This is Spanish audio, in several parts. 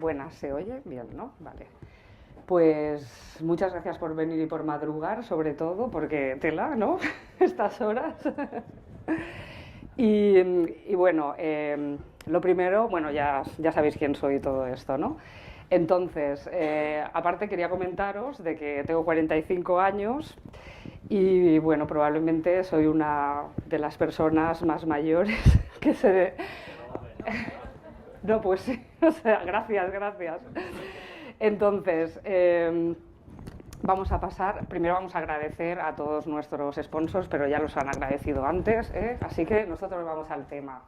Buenas, ¿se oye? Bien, ¿no? Vale. Pues muchas gracias por venir y por madrugar, sobre todo, porque tela, ¿no? Estas horas. Y bueno, lo primero, bueno, ya sabéis quién soy y todo esto, ¿no? Entonces, aparte quería comentaros de que tengo 45 años y bueno, probablemente soy una de las personas más mayores que se... No, pues sí, o sea, gracias. Entonces, vamos a pasar, primero vamos a agradecer a todos nuestros sponsors, pero ya los han agradecido antes, ¿eh? Así que nosotros vamos al tema.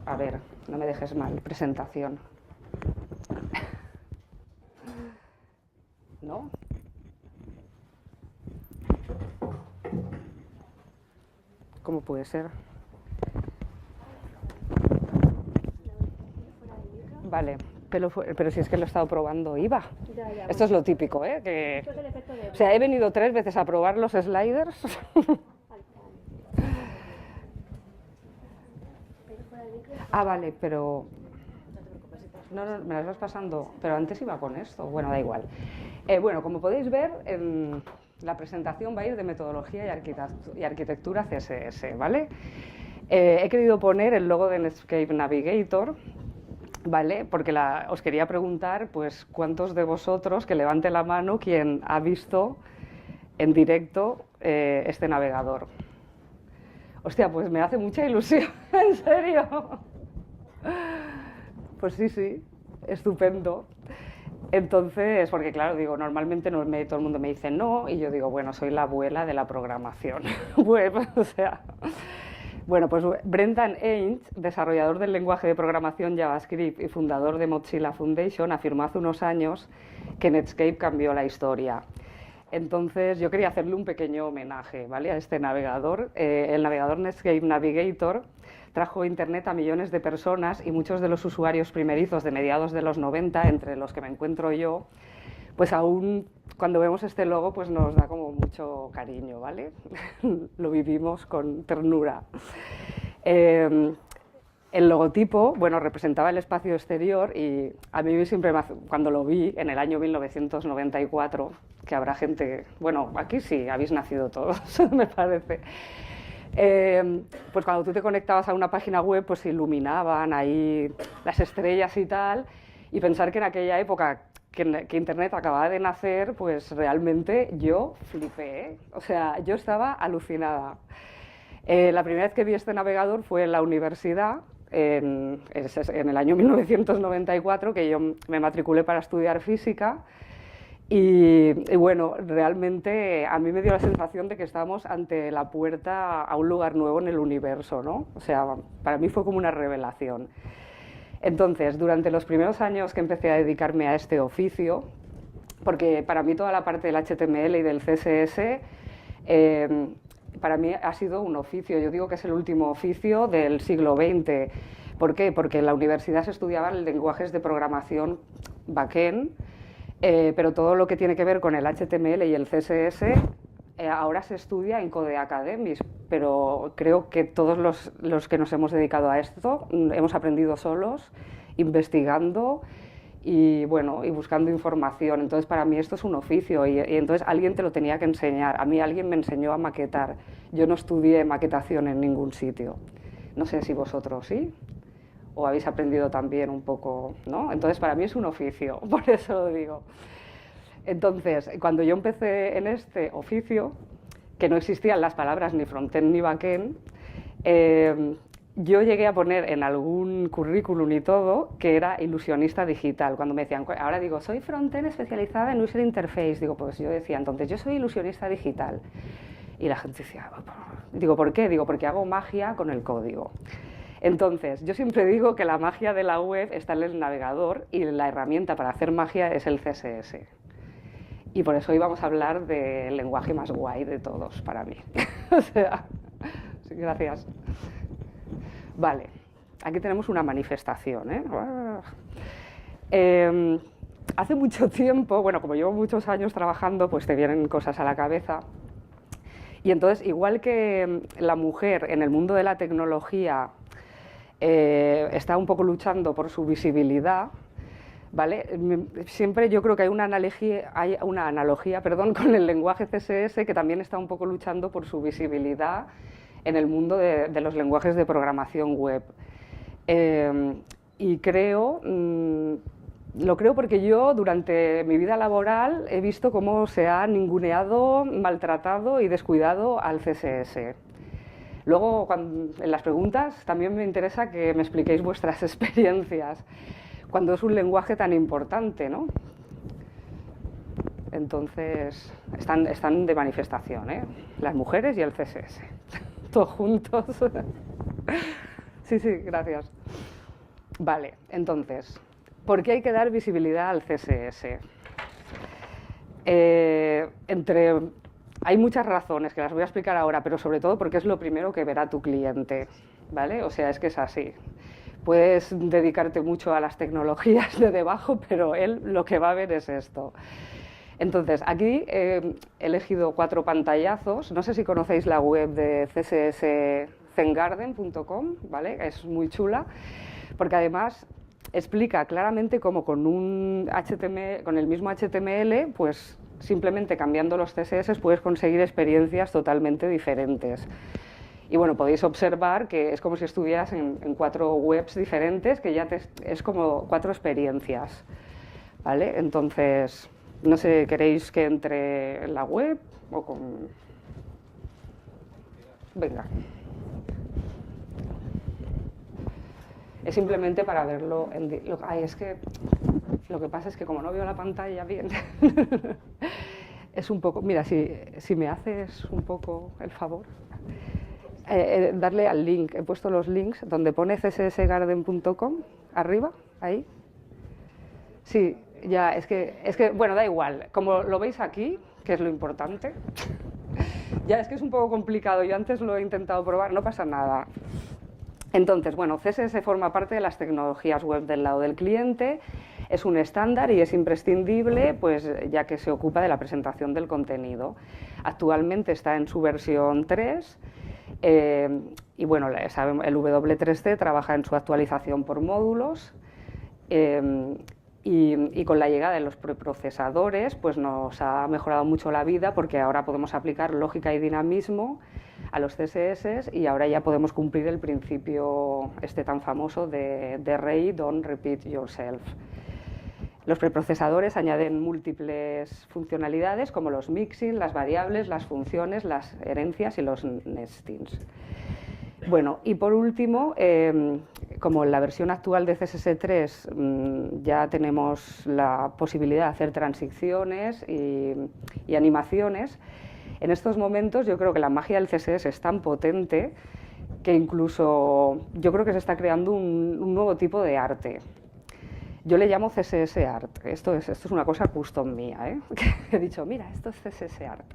A ver, no me dejes mal, presentación. ¿No? ¿Cómo puede ser? Vale, pero si es que lo he estado probando IVA. Ya, Esto es lo típico, ¿eh? Que... Esto es el efecto de... O sea, he venido 3 veces a probar los sliders. Ah, vale, pero... No, me las vas pasando, pero antes iba con esto. Bueno, da igual. Bueno, como podéis ver, la presentación va a ir de metodología y arquitectura CSS, ¿vale? He querido poner el logo de Netscape Navigator, ¿vale? Porque os quería preguntar, pues, ¿cuántos de vosotros, que levante la mano, quien ha visto en directo este navegador? Hostia, pues me hace mucha ilusión, en serio. Pues sí, estupendo. Entonces, porque claro, digo, normalmente todo el mundo me dice no, y yo digo, bueno, soy la abuela de la programación. Bueno, o sea... Bueno, pues Brendan Eint, desarrollador del lenguaje de programación JavaScript y fundador de Mozilla Foundation, afirmó hace unos años que Netscape cambió la historia. Entonces yo quería hacerle un pequeño homenaje, ¿vale?, a este navegador. El navegador Netscape Navigator trajo Internet a millones de personas y muchos de los usuarios primerizos de mediados de los 90, entre los que me encuentro yo, pues aún cuando vemos este logo pues nos da como mucho cariño, ¿vale? Lo vivimos con ternura. El logotipo, bueno, representaba el espacio exterior y a mí siempre, cuando lo vi en el año 1994, que habrá gente, bueno, aquí sí, habéis nacido todos, me parece. Pues cuando tú te conectabas a una página web, pues se iluminaban ahí las estrellas y tal, y pensar que en aquella época que Internet acababa de nacer, pues realmente yo flipé, ¿eh? O sea, yo estaba alucinada. La primera vez que vi este navegador fue en la universidad, en el año 1994, que yo me matriculé para estudiar física. Y bueno, realmente a mí me dio la sensación de que estábamos ante la puerta a un lugar nuevo en el universo, ¿no? O sea, para mí fue como una revelación. Entonces, durante los primeros años que empecé a dedicarme a este oficio, porque para mí toda la parte del HTML y del CSS, para mí ha sido un oficio. Yo digo que es el último oficio del siglo XX. ¿Por qué? Porque en la universidad se estudiaban lenguajes de programación backend, pero todo lo que tiene que ver con el HTML y el CSS ahora se estudia en Code Academy, pero creo que todos los que nos hemos dedicado a esto hemos aprendido solos, investigando y, bueno, y buscando información. Entonces, para mí esto es un oficio y entonces alguien te lo tenía que enseñar. A mí alguien me enseñó a maquetar. Yo no estudié maquetación en ningún sitio. No sé si vosotros sí, o habéis aprendido también un poco, ¿no? Entonces, para mí es un oficio, por eso lo digo. Entonces, cuando yo empecé en este oficio, que no existían las palabras ni frontend ni backend, yo llegué a poner en algún currículum y todo que era ilusionista digital. Cuando me decían, ahora digo, soy frontend especializada en user interface, digo, pues yo decía, entonces yo soy ilusionista digital. Y la gente decía, digo, ¿por qué? Digo, porque hago magia con el código. Entonces, yo siempre digo que la magia de la web está en el navegador y la herramienta para hacer magia es el CSS. Y por eso hoy vamos a hablar del lenguaje más guay de todos para mí. O sea, sí, gracias. Vale, aquí tenemos una manifestación, ¿eh? Hace mucho tiempo, bueno, como llevo muchos años trabajando, pues te vienen cosas a la cabeza. Y entonces, igual que la mujer en el mundo de la tecnología está un poco luchando por su visibilidad, ¿vale? Siempre yo creo que hay una analogía, perdón, con el lenguaje CSS que también está un poco luchando por su visibilidad en el mundo de los lenguajes de programación web. Y creo, lo creo porque yo durante mi vida laboral he visto cómo se ha ninguneado, maltratado y descuidado al CSS. Luego, en las preguntas, también me interesa que me expliquéis vuestras experiencias, cuando es un lenguaje tan importante, ¿no? Entonces, están de manifestación, ¿eh? Las mujeres y el CSS, todos juntos. Sí, sí, gracias. Vale, entonces, ¿por qué hay que dar visibilidad al CSS? Hay muchas razones que las voy a explicar ahora, pero sobre todo porque es lo primero que verá tu cliente, ¿vale? O sea, es que es así. Puedes dedicarte mucho a las tecnologías de debajo, pero él lo que va a ver es esto. Entonces, aquí he elegido 4 pantallazos. No sé si conocéis la web de csszengarden.com, ¿vale? Es muy chula, porque además explica claramente cómo con el mismo HTML, pues simplemente cambiando los CSS puedes conseguir experiencias totalmente diferentes. Y bueno, podéis observar que es como si estuvieras en 4 webs diferentes, que ya es como 4 experiencias, ¿vale? Entonces, no sé, ¿queréis que entre en la web o con...? Venga. Es simplemente para verlo es que lo que pasa es que como no veo la pantalla bien, es un poco... Mira, si me haces un poco el favor, darle al link. He puesto los links donde pone cssgarden.com, arriba, ahí. Sí, ya, es que, bueno, da igual. Como lo veis aquí, que es lo importante, ya es que es un poco complicado. Yo antes lo he intentado probar, no pasa nada. Entonces, bueno, CSS forma parte de las tecnologías web del lado del cliente, es un estándar y es imprescindible, pues, ya que se ocupa de la presentación del contenido. Actualmente está en su versión 3 y bueno, el W3C trabaja en su actualización por módulos y con la llegada de los preprocesadores pues nos ha mejorado mucho la vida porque ahora podemos aplicar lógica y dinamismo a los CSS y ahora ya podemos cumplir el principio tan famoso de read, don't repeat yourself. Los preprocesadores añaden múltiples funcionalidades como los mixing, las variables, las funciones, las herencias y los nestings. Bueno, y por último, como en la versión actual de CSS3 ya tenemos la posibilidad de hacer transiciones y animaciones, en estos momentos yo creo que la magia del CSS es tan potente que incluso yo creo que se está creando un nuevo tipo de arte. Yo le llamo CSS Art. Esto es una cosa custom mía, ¿eh? He dicho, mira, esto es CSS Art.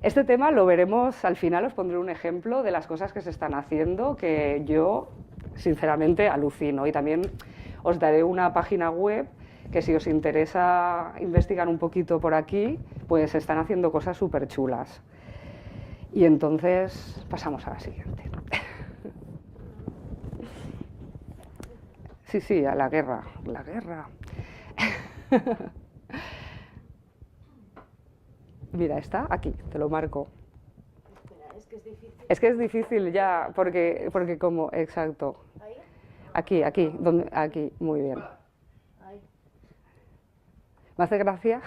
Este tema lo veremos al final, os pondré un ejemplo de las cosas que se están haciendo que yo, sinceramente, alucino. Y también os daré una página web que si os interesa investigar un poquito por aquí, pues están haciendo cosas súper chulas. Y entonces pasamos a la siguiente. Sí, sí, a la guerra. La guerra. Mira, está aquí, te lo marco. Espera, es que es difícil. Es que es difícil ya, porque como, exacto. ¿Ahí? Aquí, aquí, muy bien. Ahí. ¿Me hace gracia?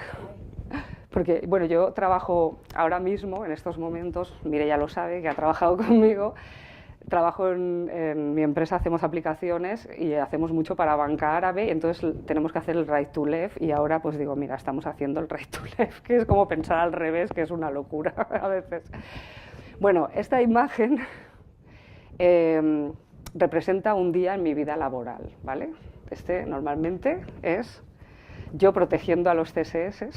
Porque, bueno, yo trabajo ahora mismo, en estos momentos, Mireia lo sabe, que ha trabajado conmigo, trabajo en mi empresa, hacemos aplicaciones y hacemos mucho para banca árabe, entonces tenemos que hacer el right to left y ahora pues digo, mira, estamos haciendo el right to left, que es como pensar al revés, que es una locura a veces. Bueno, esta imagen representa un día en mi vida laboral, ¿vale? Normalmente es yo protegiendo a los CSS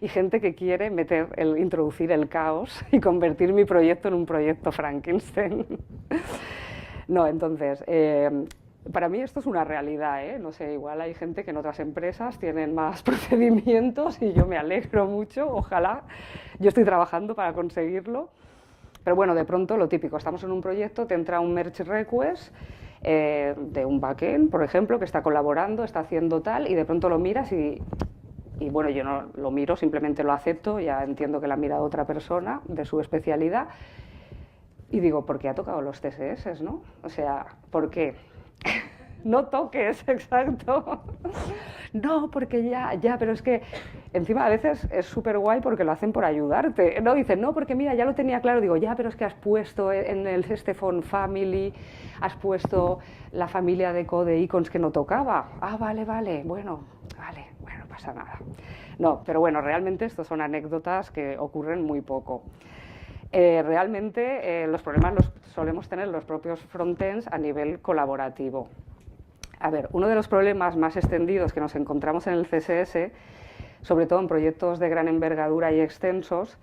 y gente que quiere introducir el caos y convertir mi proyecto en un proyecto Frankenstein. No, entonces, para mí esto es una realidad, ¿eh? No sé, igual hay gente que en otras empresas tienen más procedimientos y yo me alegro mucho, ojalá. Yo estoy trabajando para conseguirlo. Pero bueno, de pronto lo típico, estamos en un proyecto, te entra un merge request de un backend, por ejemplo, que está colaborando, está haciendo tal, y de pronto lo miras y bueno, yo no lo miro, simplemente lo acepto, ya entiendo que la ha mirado otra persona de su especialidad, y digo, ¿por qué ha tocado los CSS, no? O sea, ¿por qué? No toques, exacto. No, porque ya, pero es que encima a veces es súper guay porque lo hacen por ayudarte. No, dicen, no, porque mira, ya lo tenía claro. Digo, ya, pero es que has puesto en el Font Family, has puesto la familia de code icons que no tocaba. Ah, vale, bueno, no pasa nada. No, pero bueno, realmente estos son anécdotas que ocurren muy poco. Realmente los problemas los solemos tener los propios frontends a nivel colaborativo. A ver, uno de los problemas más extendidos que nos encontramos en el CSS, sobre todo en proyectos de gran envergadura y extensos,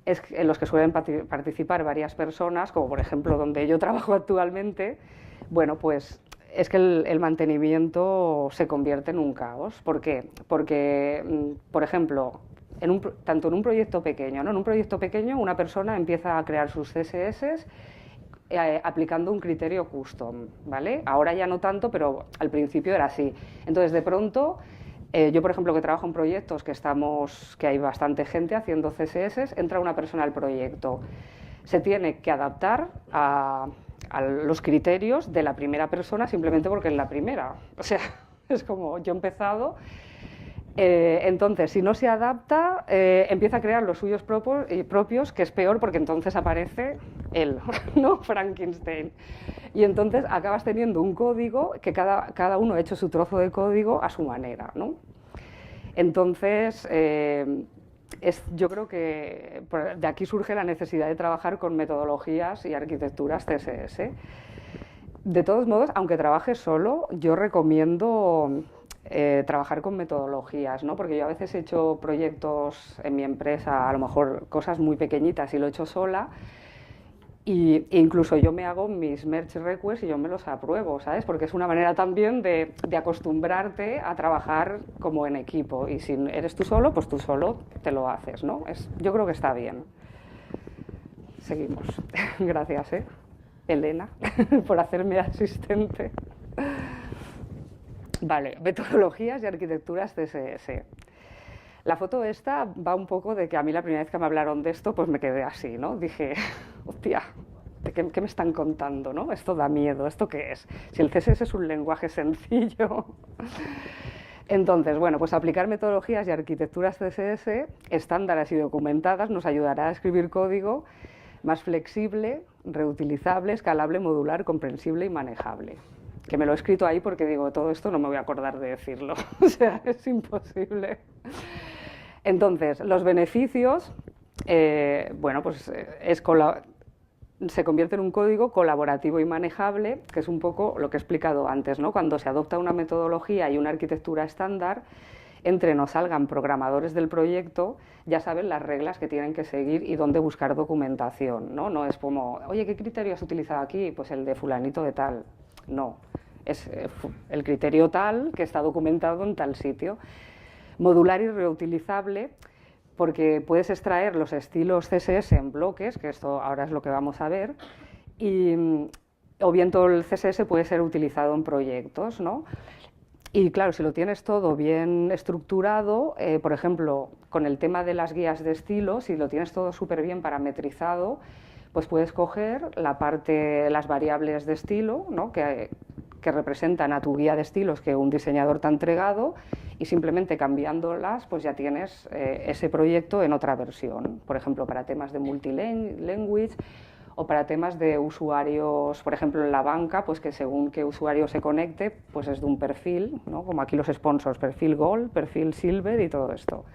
es en los que suelen participar varias personas, como por ejemplo donde yo trabajo actualmente, bueno, pues es que el mantenimiento se convierte en un caos. ¿Por qué? Porque, por ejemplo, tanto en un proyecto pequeño, ¿no? En un proyecto pequeño una persona empieza a crear sus CSS aplicando un criterio custom, ¿vale? Ahora ya no tanto, pero al principio era así. Entonces, de pronto, yo, por ejemplo, que trabajo en proyectos que hay bastante gente haciendo CSS, entra una persona al proyecto. Se tiene que adaptar a los criterios de la primera persona simplemente porque es la primera. O sea, es como yo he empezado. Entonces, si no se adapta, empieza a crear los suyos propios, que es peor porque entonces aparece él, ¿no? Frankenstein. Y entonces acabas teniendo un código que cada uno ha hecho su trozo de código a su manera, ¿no? Entonces, yo creo que de aquí surge la necesidad de trabajar con metodologías y arquitecturas CSS. De todos modos, aunque trabajes solo, yo recomiendo trabajar con metodologías, ¿no? Porque yo a veces he hecho proyectos en mi empresa, a lo mejor cosas muy pequeñitas y lo he hecho sola, e incluso yo me hago mis merge requests y yo me los apruebo, ¿sabes? Porque es una manera también de acostumbrarte a trabajar como en equipo, y si eres tú solo, pues tú solo te lo haces, ¿no? Yo creo que está bien. Seguimos. Gracias, Elena, por hacerme asistente. Vale, metodologías y arquitecturas CSS. La foto esta va un poco de que a mí la primera vez que me hablaron de esto, pues me quedé así, ¿no? Dije, hostia, ¿qué me están contando, no? Esto da miedo, ¿esto qué es? Si el CSS es un lenguaje sencillo. Entonces, bueno, pues aplicar metodologías y arquitecturas CSS estándares y documentadas nos ayudará a escribir código más flexible, reutilizable, escalable, modular, comprensible y manejable. Que me lo he escrito ahí porque digo, todo esto no me voy a acordar de decirlo, o sea, es imposible. Entonces, los beneficios, bueno, pues se convierte en un código colaborativo y manejable, que es un poco lo que he explicado antes, ¿no? Cuando se adopta una metodología y una arquitectura estándar, entre nos salgan programadores del proyecto, ya saben las reglas que tienen que seguir y dónde buscar documentación, ¿no? No es como, oye, ¿qué criterio has utilizado aquí? Pues el de fulanito de tal. No, es el criterio tal que está documentado en tal sitio. Modular y reutilizable, porque puedes extraer los estilos CSS en bloques, que esto ahora es lo que vamos a ver, o bien todo el CSS puede ser utilizado en proyectos, ¿no? Y claro, si lo tienes todo bien estructurado, por ejemplo, con el tema de las guías de estilo, si lo tienes todo súper bien parametrizado, pues puedes coger la parte, las variables de estilo, ¿no? que representan a tu guía de estilos que un diseñador te ha entregado, y simplemente cambiándolas pues ya tienes ese proyecto en otra versión. Por ejemplo, para temas de multilanguage o para temas de usuarios, por ejemplo en la banca, pues que según qué usuario se conecte, pues es de un perfil, ¿no? Como aquí los sponsors, perfil Gold, perfil Silver y todo esto,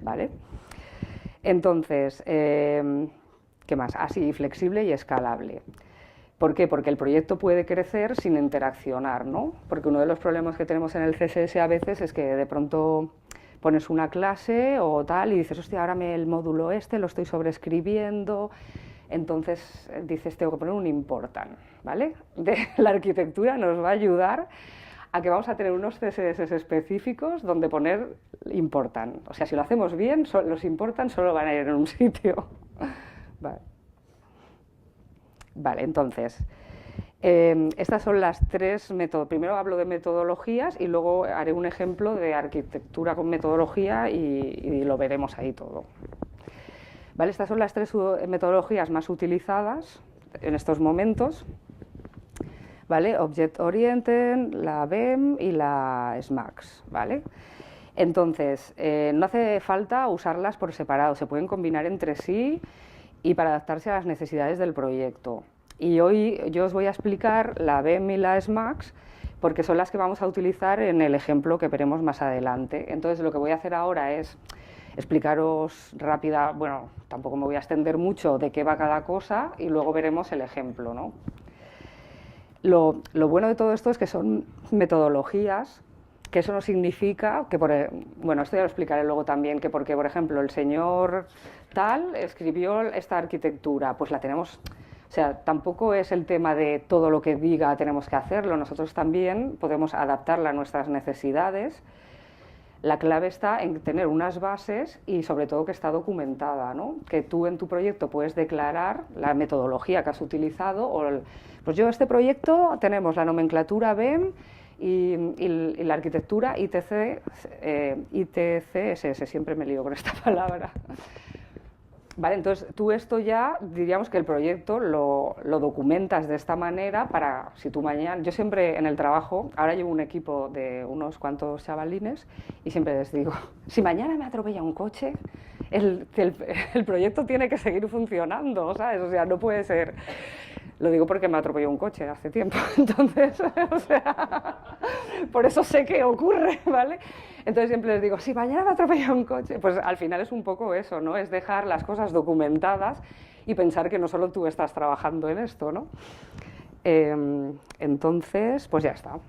¿vale? Entonces, ¿qué más? Así, flexible y escalable. ¿Por qué? Porque el proyecto puede crecer sin interaccionar, ¿no? Porque uno de los problemas que tenemos en el CSS a veces es que de pronto pones una clase o tal y dices, hostia, ahora el módulo lo estoy sobreescribiendo, entonces dices, tengo que poner un important, ¿vale? La arquitectura nos va a ayudar a que vamos a tener unos CSS específicos donde poner important. O sea, si lo hacemos bien, los important solo van a ir en un sitio. Vale. Vale, entonces, estas son las tres métodos. Primero hablo de metodologías y luego haré un ejemplo de arquitectura con metodología y lo veremos ahí todo. Vale, estas son las tres metodologías más utilizadas en estos momentos. ¿Vale? Object Oriented, la BEM y la SMACS, ¿vale? Entonces, no hace falta usarlas por separado, se pueden combinar entre sí y para adaptarse a las necesidades del proyecto. Y hoy yo os voy a explicar la BEM y la SMACS porque son las que vamos a utilizar en el ejemplo que veremos más adelante. Entonces, lo que voy a hacer ahora es explicaros rápida, bueno, tampoco me voy a extender mucho de qué va cada cosa y luego veremos el ejemplo, ¿no? Lo bueno de todo esto es que son metodologías, que eso no significa que, bueno, esto ya lo explicaré luego también, que porque, por ejemplo, el señor tal escribió esta arquitectura, pues la tenemos, o sea, tampoco es el tema de todo lo que diga tenemos que hacerlo, nosotros también podemos adaptarla a nuestras necesidades. La clave está en tener unas bases y sobre todo que está documentada, ¿no? Que tú en tu proyecto puedes declarar la metodología que has utilizado pues yo este proyecto tenemos la nomenclatura BEM y la arquitectura ITCSS, siempre me lío con esta palabra. Vale, entonces tú esto ya diríamos que el proyecto lo documentas de esta manera para si tú mañana, yo siempre en el trabajo, ahora llevo un equipo de unos cuantos chavalines y siempre les digo, si mañana me atropella un coche, el proyecto tiene que seguir funcionando, ¿sabes? O sea, no puede ser... Lo digo porque me atropelló un coche hace tiempo, entonces, o sea, por eso sé que ocurre, ¿vale? Entonces siempre les digo, si mañana me atropella un coche, pues al final es un poco eso, ¿no? Es dejar las cosas documentadas y pensar que no solo tú estás trabajando en esto, ¿no? Entonces, pues ya está.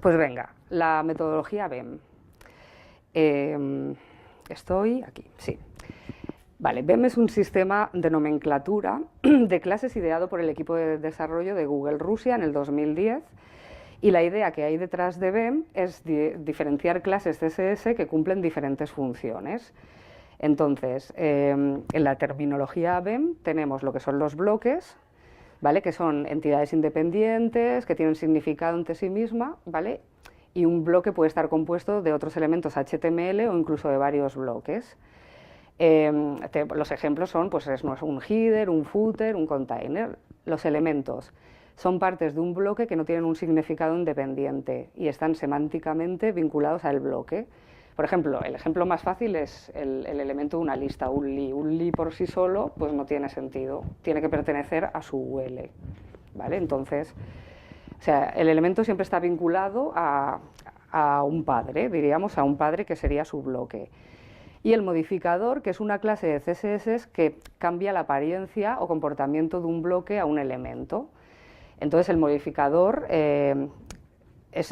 Pues venga, la metodología BEM. Estoy aquí, sí. Vale, BEM es un sistema de nomenclatura de clases ideado por el equipo de desarrollo de Google Rusia en el 2010 y la idea que hay detrás de BEM es diferenciar clases CSS que cumplen diferentes funciones. Entonces, en la terminología BEM tenemos lo que son los bloques, ¿vale? Que son entidades independientes, que tienen significado entre sí misma, ¿vale? Y un bloque puede estar compuesto de otros elementos HTML o incluso de varios bloques. Los ejemplos son pues, un header, un footer, un container. Los elementos son partes de un bloque que no tienen un significado independiente y están semánticamente vinculados al bloque. Por ejemplo, el ejemplo más fácil es el elemento de una lista, un li. Un li por sí solo pues no tiene sentido, tiene que pertenecer a su UL, ¿vale? Entonces, o sea, el elemento siempre está vinculado a un padre, diríamos, a un padre que sería su bloque. Y el modificador, que es una clase de CSS que cambia la apariencia o comportamiento de un bloque a un elemento. Entonces el modificador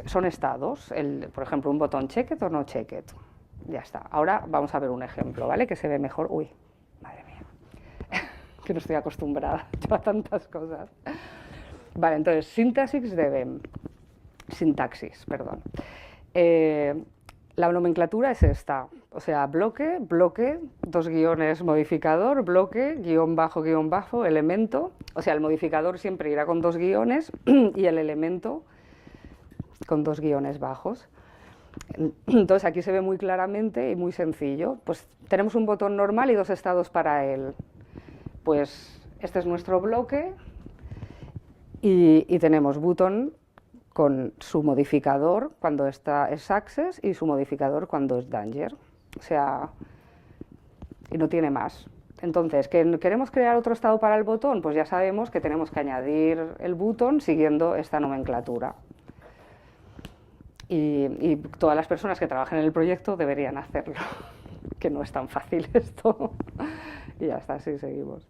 son estados, por ejemplo un botón checked o no checked. Ya está. Ahora vamos a ver un ejemplo, ¿vale? Que se ve mejor. Uy, madre mía, que no estoy acostumbrada yo a tantas cosas. Vale, entonces sintaxis de BEM. Sintaxis, perdón. La nomenclatura es esta, o sea, bloque, bloque, dos guiones, modificador, bloque, guión bajo, elemento. O sea, el modificador siempre irá con dos guiones y el elemento con dos guiones bajos. Entonces aquí se ve muy claramente y muy sencillo. Pues tenemos un botón normal y dos estados para él. Pues este es nuestro bloque y tenemos button con su modificador cuando es access y su modificador cuando es danger. O sea, y no tiene más. Entonces, ¿queremos crear otro estado para el botón? Pues ya sabemos que tenemos que añadir el button siguiendo esta nomenclatura. Y todas las personas que trabajan en el proyecto deberían hacerlo, que no es tan fácil esto. Y ya está, así seguimos.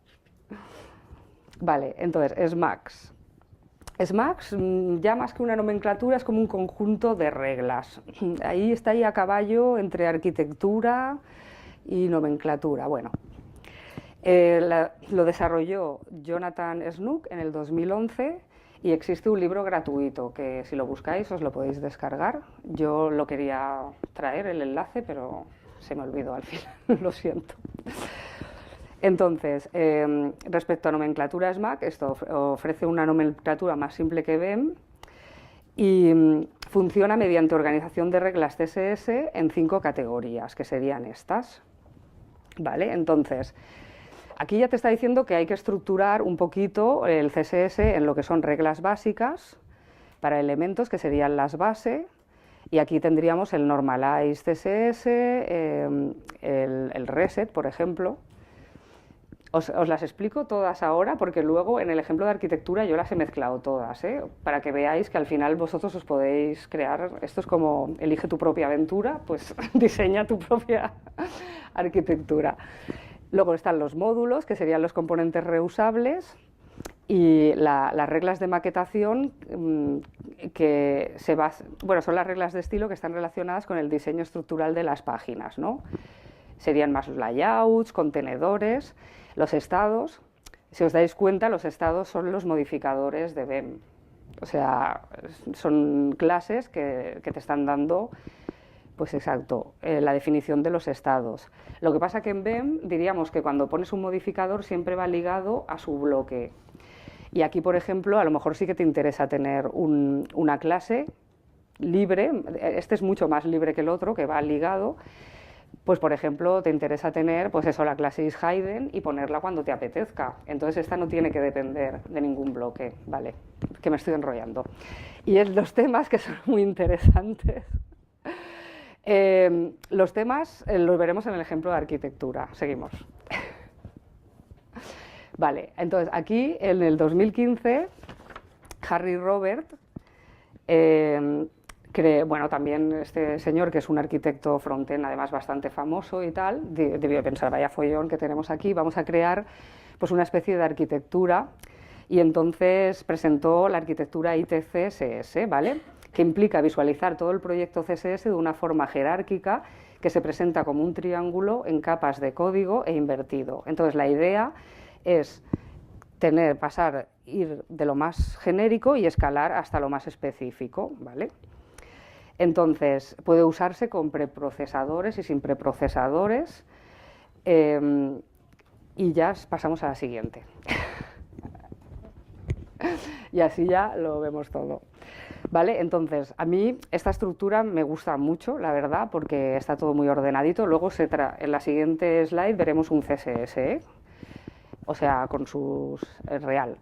Vale, entonces, SMACS. SMACS, ya más que una nomenclatura, es como un conjunto de reglas. Ahí está a caballo entre arquitectura y nomenclatura. Bueno, lo desarrolló Jonathan Snook en el 2011 y existe un libro gratuito que si lo buscáis os lo podéis descargar. Yo lo quería traer, el enlace, pero se me olvidó al final, lo siento. Entonces, respecto a nomenclatura SMAC, esto ofrece una nomenclatura más simple que BEM y funciona mediante organización de reglas CSS en 5 categorías, que serían estas. ¿Vale? Entonces, aquí ya te está diciendo que hay que estructurar un poquito el CSS en lo que son reglas básicas para elementos, que serían las base, y aquí tendríamos el normalize CSS, el reset, por ejemplo. Os las explico todas ahora, porque luego en el ejemplo de arquitectura yo las he mezclado todas, para que veáis que al final vosotros os podéis crear, esto es como elige tu propia aventura, pues diseña tu propia arquitectura. Luego están los módulos, que serían los componentes reusables, y las reglas de maquetación, que son las reglas de estilo que están relacionadas con el diseño estructural de las páginas, ¿no? Serían más layouts, contenedores, los estados. Si os dais cuenta, los estados son los modificadores de BEM. O sea, son clases que te están dando, pues exacto, la definición de los estados. Lo que pasa que en BEM diríamos que cuando pones un modificador siempre va ligado a su bloque. Y aquí, por ejemplo, a lo mejor sí que te interesa tener una clase libre. Este es mucho más libre que el otro, que va ligado. Pues, por ejemplo, te interesa tener, pues eso, la clase isHidden y ponerla cuando te apetezca. Entonces, esta no tiene que depender de ningún bloque, ¿vale? Que me estoy enrollando. Y es los temas, que son muy interesantes. Los temas los veremos en el ejemplo de arquitectura. Seguimos. Vale, entonces aquí en el 2015, Harry Robert, también este señor, que es un arquitecto frontend, además bastante famoso y tal, debió pensar, vaya follón que tenemos aquí, vamos a crear pues una especie de arquitectura, y entonces presentó la arquitectura ITCSS, ¿vale? Que implica visualizar todo el proyecto CSS de una forma jerárquica, que se presenta como un triángulo en capas de código e invertido. Entonces la idea es ir de lo más genérico y escalar hasta lo más específico, ¿vale? Entonces, puede usarse con preprocesadores y sin preprocesadores, y ya pasamos a la siguiente. Y así ya lo vemos todo. ¿Vale? Entonces, a mí esta estructura me gusta mucho, la verdad, porque está todo muy ordenadito. Luego en la siguiente slide veremos un CSS, o sea, con sus real.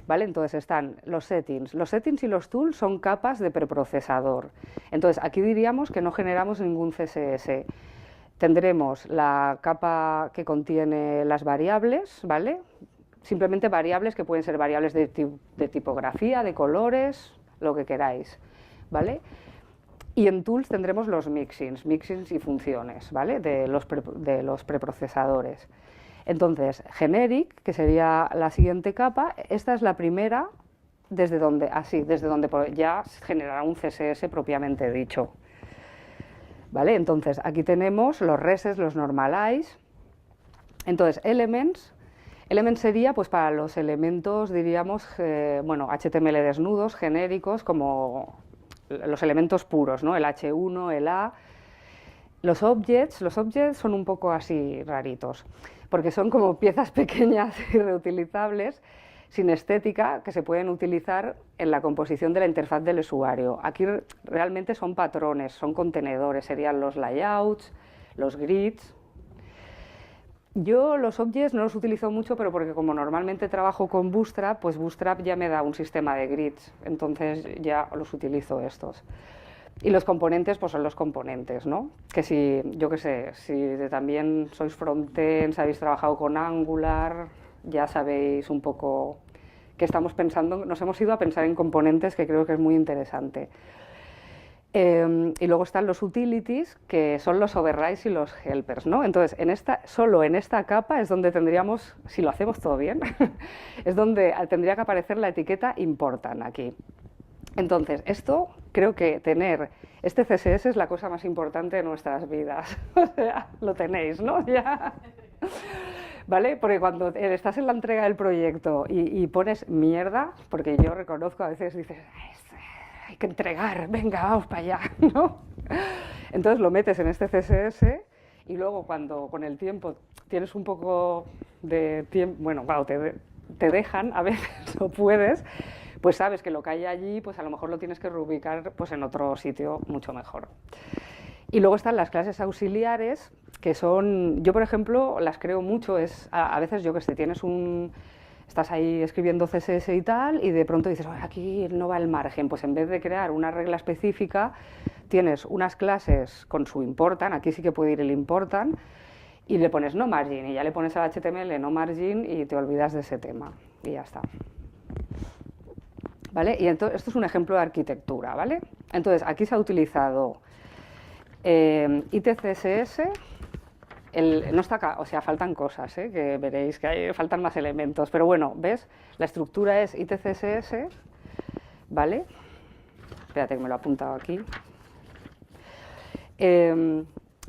¿Vale? Entonces están los settings. Los settings y los tools son capas de preprocesador. Entonces aquí diríamos que no generamos ningún CSS. Tendremos la capa que contiene las variables, ¿vale? Simplemente variables que pueden ser variables de tipografía, de colores, lo que queráis, ¿vale? Y en tools tendremos los mixins y funciones, ¿vale? De los preprocesadores. Entonces, generic, que sería la siguiente capa, esta es la primera desde donde ya generará un CSS propiamente dicho. ¿Vale? Entonces, aquí tenemos los resets, los normalize. Entonces, elements sería pues para los elementos, diríamos, HTML desnudos, genéricos, como los elementos puros, ¿no? El H1, el A. Los objects son un poco así raritos, porque son como piezas pequeñas y reutilizables, sin estética, que se pueden utilizar en la composición de la interfaz del usuario. Aquí realmente son patrones, son contenedores, serían los layouts, los grids. Yo los objects no los utilizo mucho, pero porque como normalmente trabajo con Bootstrap, pues Bootstrap ya me da un sistema de grids, entonces ya los utilizo estos. Y los componentes, pues son los componentes, ¿no? Que si también sois frontends, habéis trabajado con Angular, ya sabéis un poco que estamos pensando, nos hemos ido a pensar en componentes, que creo que es muy interesante. Y luego están los utilities, que son los overrides y los helpers, ¿no? Entonces, solo en esta capa es donde tendríamos, si lo hacemos todo bien, es donde tendría que aparecer la etiqueta important aquí. Entonces, creo que tener este CSS es la cosa más importante de nuestras vidas. O sea, lo tenéis, ¿no? Ya. ¿Vale? Porque cuando estás en la entrega del proyecto y pones mierda, porque yo reconozco, a veces dices, hay que entregar, venga, vamos para allá, ¿no? Entonces lo metes en este CSS y luego cuando con el tiempo tienes un poco de tiempo, bueno, claro, te dejan a veces o puedes, pues sabes que lo que hay allí, pues a lo mejor lo tienes que reubicar pues en otro sitio mucho mejor. Y luego están las clases auxiliares, que son, yo por ejemplo, las creo mucho, es a veces yo que sé, estás ahí escribiendo CSS y tal, y de pronto dices, aquí no va el margen, pues en vez de crear una regla específica, tienes unas clases con su important, aquí sí que puede ir el important, y le pones no margin, y ya le pones al HTML no margin y te olvidas de ese tema, y ya está. ¿Vale? Y entonces, esto es un ejemplo de arquitectura, ¿vale? Entonces, aquí se ha utilizado ITCSS, no está acá, o sea, faltan cosas, que veréis que faltan más elementos, pero bueno, ¿ves? La estructura es ITCSS, ¿vale? Espérate que me lo he apuntado aquí.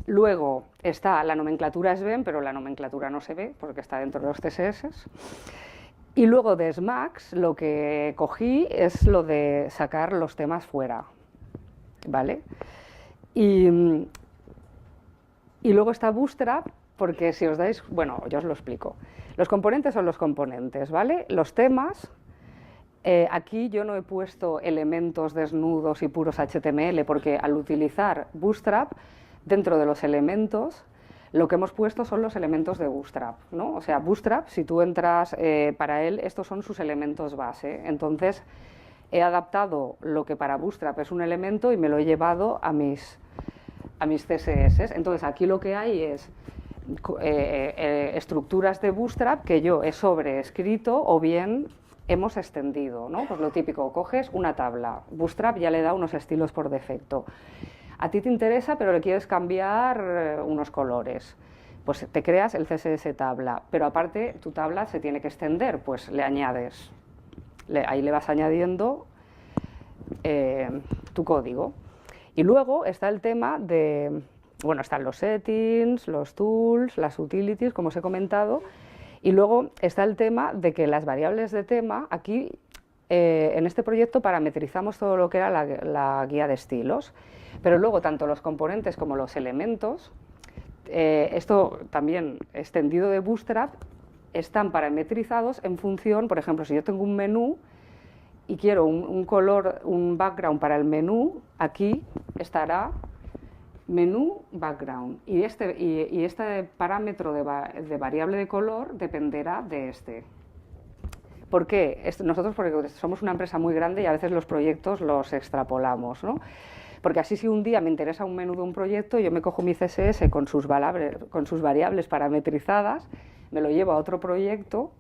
Luego está la nomenclatura SVEN, pero la nomenclatura no se ve porque está dentro de los CSS. Y luego de SMAX lo que cogí es lo de sacar los temas fuera, ¿vale? Y luego está Bootstrap, porque si os dais, bueno, yo os lo explico. Los componentes son los componentes, ¿vale? Los temas, aquí yo no he puesto elementos desnudos y puros HTML, porque al utilizar Bootstrap, dentro de los elementos, lo que hemos puesto son los elementos de Bootstrap, ¿no? O sea, Bootstrap, si tú entras para él, estos son sus elementos base. Entonces, he adaptado lo que para Bootstrap es un elemento y me lo he llevado a mis CSS. Entonces, aquí lo que hay es estructuras de Bootstrap que yo he sobreescrito o bien hemos extendido, ¿no? Pues lo típico, coges una tabla, Bootstrap ya le da unos estilos por defecto. A ti te interesa, pero le quieres cambiar unos colores. Pues te creas el CSS tabla, pero aparte tu tabla se tiene que extender, pues le añades, ahí le vas añadiendo tu código. Y luego está el tema de, bueno, están los settings, los tools, las utilities, como os he comentado, y luego está el tema de que las variables de tema, aquí en este proyecto parametrizamos todo lo que era la guía de estilos, pero luego tanto los componentes como los elementos, esto también extendido de Bootstrap, están parametrizados en función, por ejemplo, si yo tengo un menú y quiero un color, un background para el menú, aquí estará menú background y este parámetro de variable de color dependerá de este. ¿Por qué? Nosotros porque somos una empresa muy grande y a veces los proyectos los extrapolamos, ¿no? Porque así si un día me interesa un menú de un proyecto, yo me cojo mi CSS con sus variables parametrizadas, me lo llevo a otro proyecto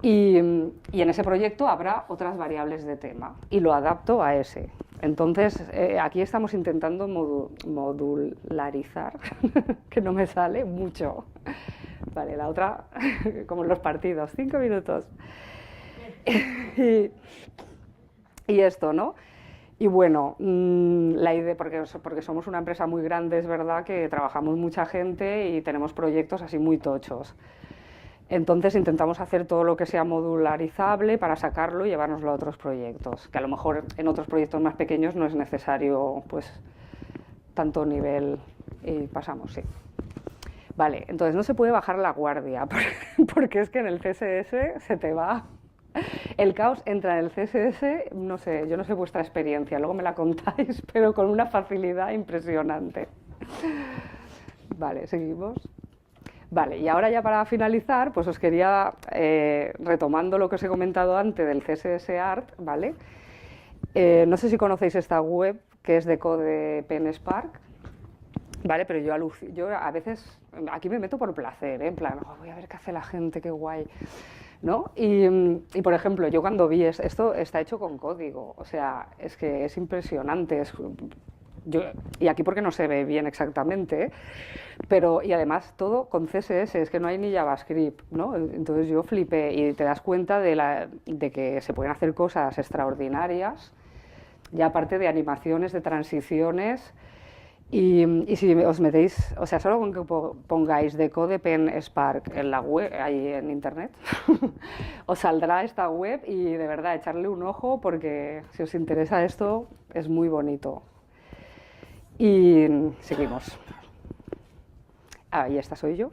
y en ese proyecto habrá otras variables de tema y lo adapto a ese. Entonces, aquí estamos intentando modularizar, que no me sale mucho. Vale, la otra, como en los partidos, 5 minutos. Y esto, ¿no? Y bueno, la idea, porque somos una empresa muy grande, es verdad que trabajamos mucha gente y tenemos proyectos así muy tochos. Entonces intentamos hacer todo lo que sea modularizable para sacarlo y llevárnoslo a otros proyectos, que a lo mejor en otros proyectos más pequeños no es necesario pues tanto nivel y pasamos, sí. Vale, entonces no se puede bajar la guardia porque es que en el CSS se te va. El caos entra en el CSS, no sé, yo no sé vuestra experiencia, luego me la contáis, pero con una facilidad impresionante. Vale, seguimos. Vale, y ahora ya para finalizar, pues os quería, retomando lo que os he comentado antes del CSS Art, ¿vale? No sé si conocéis esta web que es de CodePenSpark, ¿vale? Pero yo a veces, aquí me meto por placer, en plan, voy a ver qué hace la gente, qué guay, ¿no? Y por ejemplo, yo cuando vi esto está hecho con código, o sea, es que es impresionante, y aquí porque no se ve bien exactamente, pero y además todo con CSS, es que no hay ni JavaScript, ¿no? Entonces yo flipé y te das cuenta de que se pueden hacer cosas extraordinarias, ya aparte de animaciones, de transiciones, y si os metéis, o sea, solo con que pongáis de CodePenSpark en la web, ahí en internet, os saldrá esta web y de verdad echarle un ojo porque si os interesa esto es muy bonito. Y seguimos. y esta soy yo.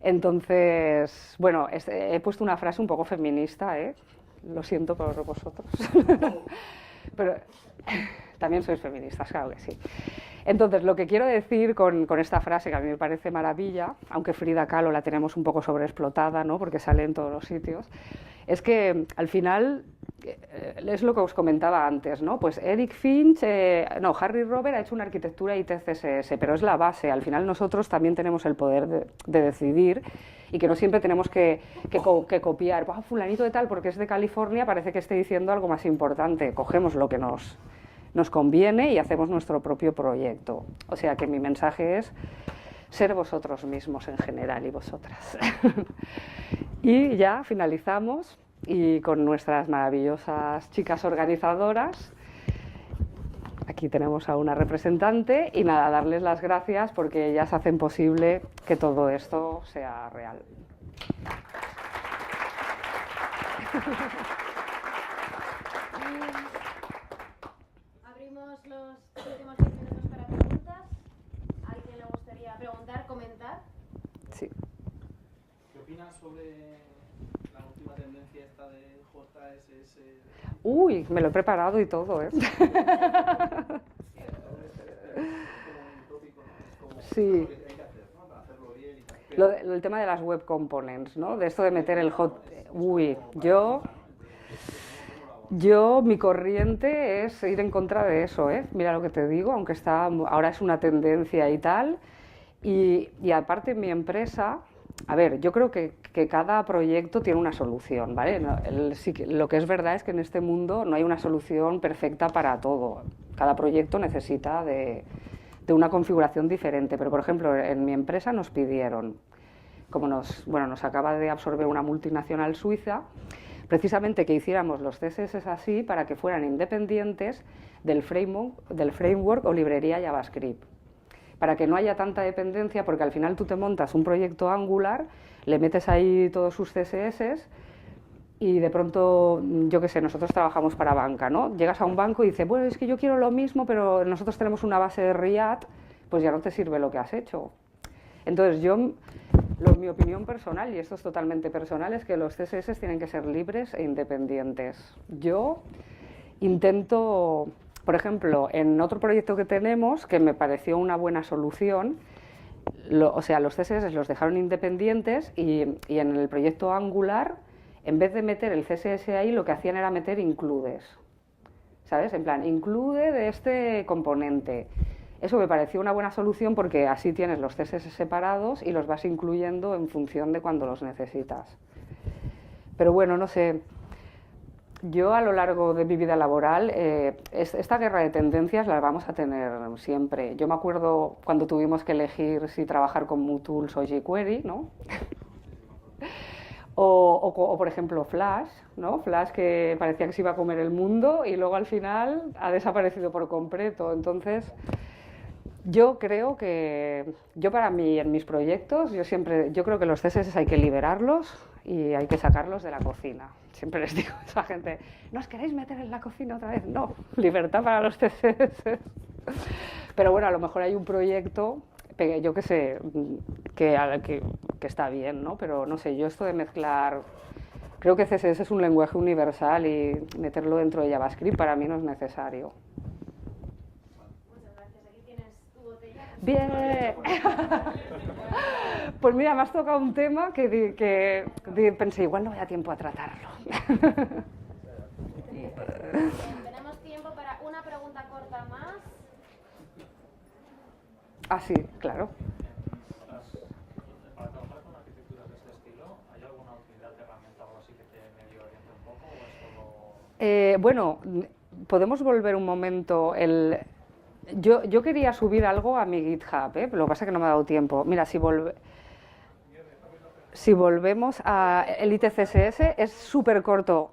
Entonces, bueno, he puesto una frase un poco feminista, ¿eh? Lo siento por vosotros. Pero también sois feministas, claro que sí. Entonces, lo que quiero decir con esta frase, que a mí me parece maravilla, aunque Frida Kahlo la tenemos un poco sobreexplotada, ¿no? Porque sale en todos los sitios, es que al final es lo que os comentaba antes, ¿no? Pues Eric Finch, Harry Robert ha hecho una arquitectura IT-CSS, pero es la base. Al final nosotros también tenemos el poder de decidir y que no siempre tenemos que copiar. Fulanito de tal, porque es de California, parece que esté diciendo algo más importante. Cogemos lo que nos conviene y hacemos nuestro propio proyecto. O sea que mi mensaje es ser vosotros mismos en general y vosotras. Y ya finalizamos y con nuestras maravillosas chicas organizadoras. Aquí tenemos a una representante y nada, darles las gracias porque ellas hacen posible que todo esto sea real. Abrimos los últimos 10 minutos para preguntas. ¿A alguien le gustaría preguntar, comentar? Sí. ¿Qué opinas sobre la última tendencia esta de JSS? Uy, me lo he preparado y todo, ¿eh? Sí. El tema de las web components, ¿no? De esto de meter el hot... Uy, mi corriente es ir en contra de eso, ¿eh? Mira lo que te digo, aunque ahora es una tendencia y tal. Y aparte mi empresa... A ver, yo creo que cada proyecto tiene una solución, ¿vale? Lo que es verdad es que en este mundo no hay una solución perfecta para todo. Cada proyecto necesita de una configuración diferente. Pero, por ejemplo, en mi empresa nos pidieron, como nos acaba de absorber una multinacional suiza, precisamente que hiciéramos los CSS así para que fueran independientes del framework o librería JavaScript. Para que no haya tanta dependencia, porque al final tú te montas un proyecto Angular, le metes ahí todos sus CSS y de pronto, yo qué sé, nosotros trabajamos para banca, ¿no? Llegas a un banco y dices, bueno, es que yo quiero lo mismo, pero nosotros tenemos una base de React, pues ya no te sirve lo que has hecho. Entonces mi opinión personal, y esto es totalmente personal, es que los CSS tienen que ser libres e independientes. Yo intento... Por ejemplo, en otro proyecto que tenemos, que me pareció una buena solución, los CSS los dejaron independientes y en el proyecto Angular, en vez de meter el CSS ahí, lo que hacían era meter includes. ¿Sabes? En plan, include de este componente. Eso me pareció una buena solución porque así tienes los CSS separados y los vas incluyendo en función de cuando los necesitas. Pero bueno, no sé... Yo a lo largo de mi vida laboral, esta guerra de tendencias la vamos a tener siempre. Yo me acuerdo cuando tuvimos que elegir si trabajar con MooTools o jQuery, ¿no? o por ejemplo Flash, ¿no? Flash que parecía que se iba a comer el mundo y luego al final ha desaparecido por completo. Entonces, yo creo que, para mí, en mis proyectos, yo creo que los CSS hay que liberarlos y hay que sacarlos de la cocina. Siempre les digo a esa gente, ¿no os queréis meter en la cocina otra vez? No, libertad para los CSS. Pero bueno, a lo mejor hay un proyecto, yo qué sé, que está bien, ¿no? Pero no sé, yo esto de mezclar... Creo que CSS es un lenguaje universal y meterlo dentro de JavaScript para mí no es necesario. Muchas gracias. Aquí tienes tu botella. Bien. Pues mira, me has tocado un tema que pensé, igual no voy a tiempo a tratarlo. Tenemos tiempo para una pregunta corta más. Ah, sí, claro. Para trabajar con arquitecturas de este estilo, ¿hay alguna utilidad de herramienta o algo así que te medio oriente un poco o es solo...? Bueno, podemos volver un momento. Yo quería subir algo a mi GitHub, lo que pasa es que no me ha dado tiempo. Mira, si volvemos a el ITCSS, es súper corto.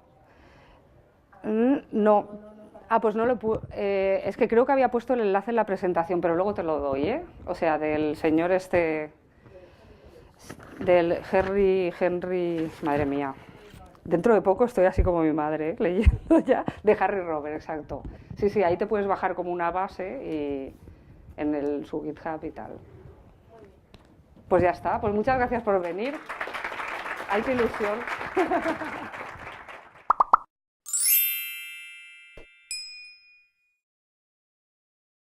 No. Pues no lo es que creo que había puesto el enlace en la presentación, pero luego te lo doy, ¿eh? O sea, del señor del Henry, madre mía. Dentro de poco estoy así como mi madre, leyendo ya, de Harry Robert, exacto. Sí, ahí te puedes bajar como una base y en su GitHub y tal. Muy Pues ya está, pues muchas gracias por venir. ¡Ay, qué ilusión!